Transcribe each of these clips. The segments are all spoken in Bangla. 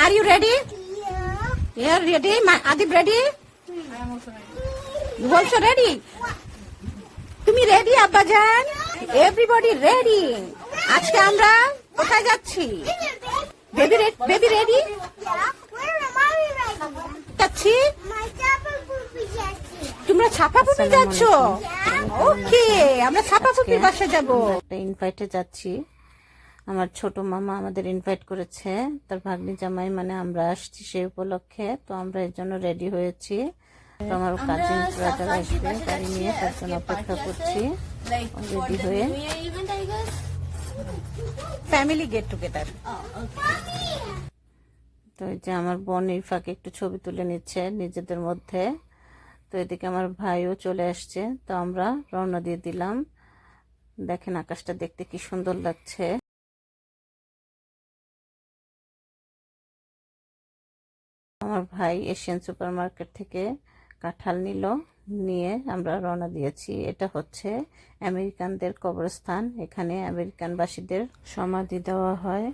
Are you ready? Yeah, ready? Adib ready? You also ready? তুমি রেডি আব্বাজান? Everybody ready. আজকে আমরা কোথায় যাচ্ছি? Baby ready? যাচ্ছি। তোমরা ছাপাপুপি যাচ্ছ? ওকে, আমরা ছাপাপুপির বাসায় যাব। একটা ইনভাইটে যাচ্ছি। আমার ছোট মামা আমাদের ইনভাইট করেছে, তার ভাগ্নি জামাই, মানে আমরা আসছি সেই উপলক্ষে। তো আমরা এর জন্য রেডি হয়েছি। তো আমার কাজিন ব্রাদার আসবে গাড়ি নিয়ে, তার জন্য অপেক্ষা করছি রেডি হয়ে। Family get together. তো এই যে আমার বোন ইরফাকে একটু ছবি তুলে নিচ্ছে নিজেদের মধ্যে। তো এদিকে আমার ভাইও চলে আসছে। তো আমরা রওনা দিয়ে দিলাম। দেখেন আকাশটা দেখতে কি সুন্দর লাগছে। আমার ভাই এশিয়ান সুপার মার্কেট থেকে কাঁঠাল নিয়ে আমরা রওনা দিয়েছি। এটা হচ্ছে আমেরিকানদের কবরস্থান। এখানে আমেরিকানবাসীদের সমাধি দেওয়া হয়।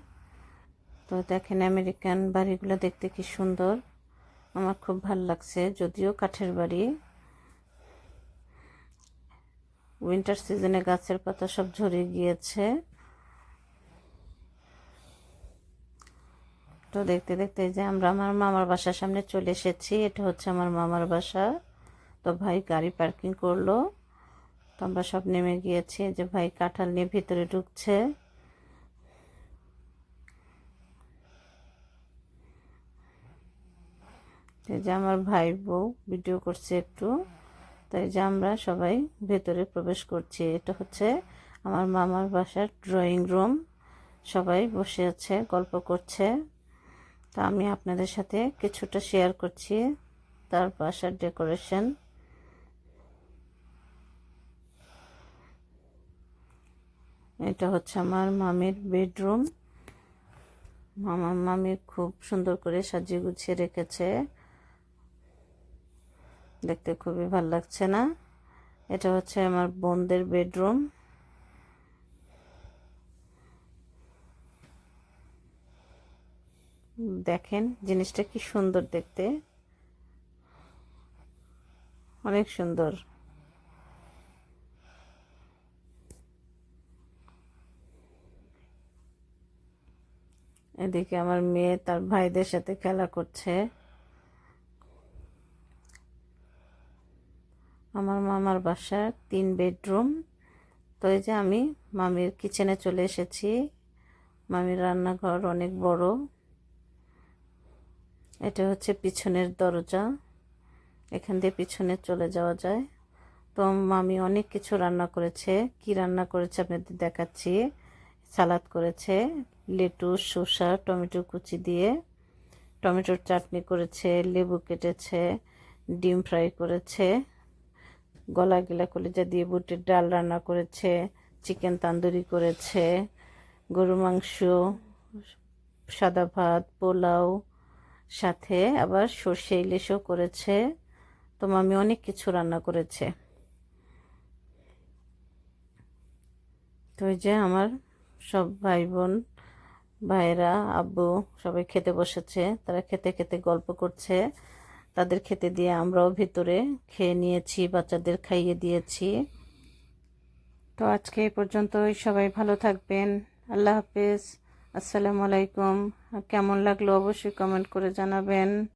তো দেখেন আমেরিকান বাড়িগুলো দেখতে কি সুন্দর, আমার খুব ভালো লাগছে। যদিও কাঠের বাড়ি, উইন্টার সিজনে গাছের পাতা সব ঝরে গিয়েছে। তো দেখতে দেখতে যে আমরা আমার মামার বাসার সামনে চলে এসেছি। এটা হচ্ছে আমার মামার বাসা। তো ভাই গাড়ি পার্কিং করলো, তো আমরা সব নেমে গিয়েছি। যে ভাই কাঁঠাল নিয়ে ভিতরে ঢুকছে। এই যে আমার ভাই বউ ভিডিও করছে একটু। তাই যে আমরা সবাই ভেতরে প্রবেশ করছি। এটা হচ্ছে আমার মামার বাসার ড্রয়িং রুম। সবাই বসে আছে, গল্প করছে। তো আমি আপনাদের সাথে কিছুটা শেয়ার করছি তার বাসার ডেকোরেশন। এটা হচ্ছে আমার মামির বেডরুম। আমার মামি খুব সুন্দর করে সাজিয়ে গুছিয়ে রেখেছে, দেখতে খুবই ভালো লাগছে না? এটা হচ্ছে আমার বোনদের বেডরুম। দেখেন জিনিসটা কি সুন্দর দেখতে, অনেক সুন্দর। এদিকে আমার মেয়ে তার ভাইদের সাথে খেলা করছে। আমার মামার বাসার 3 বেডরুম। তো এই যে আমি মামির কিচেনে চলে এসেছি। মামির রান্নাঘর অনেক বড়। এটা হচ্ছে পিছনের দরজা, এখান দিয়ে পিছনে চলে যাওয়া যায়। তো মামি অনেক কিছু রান্না করেছে। কি রান্না করেছে আপনাদের দেখাচ্ছি। সালাদ করেছে, লেটুস, শসা, টমেটো কুচি দিয়ে টমেটোর চাটনি করেছে, লেবু কেটেছে, ডিম ফ্রাই করেছে, গলা গিলা কলিজা দিয়ে বুটের ডাল রান্না করেছে, চিকেন তান্দুরি করেছে, গরু মাংস, সাদা ভাত, পোলাও, সাথে আবার সর্ষে ইলিশও করেছে। তো মামি অনেক কিছু রান্না করেছে। তো এই যে আমার সব ভাই বোন, ভাইরা, আব্বু সবাই খেতে বসেছে। তারা খেতে খেতে গল্প করছে। তাদের খেতে দিয়ে আমরাও ভিতরে খেয়ে নিয়েছি, বাচ্চাদের খাইয়ে দিয়েছি। তো আজকে এই পর্যন্তই। সবাই ভালো থাকবেন। আল্লাহ হাফেজ। আসসালামু আলাইকুম। কেমন লাগলো অবশ্যই কমেন্ট করে জানাবেন।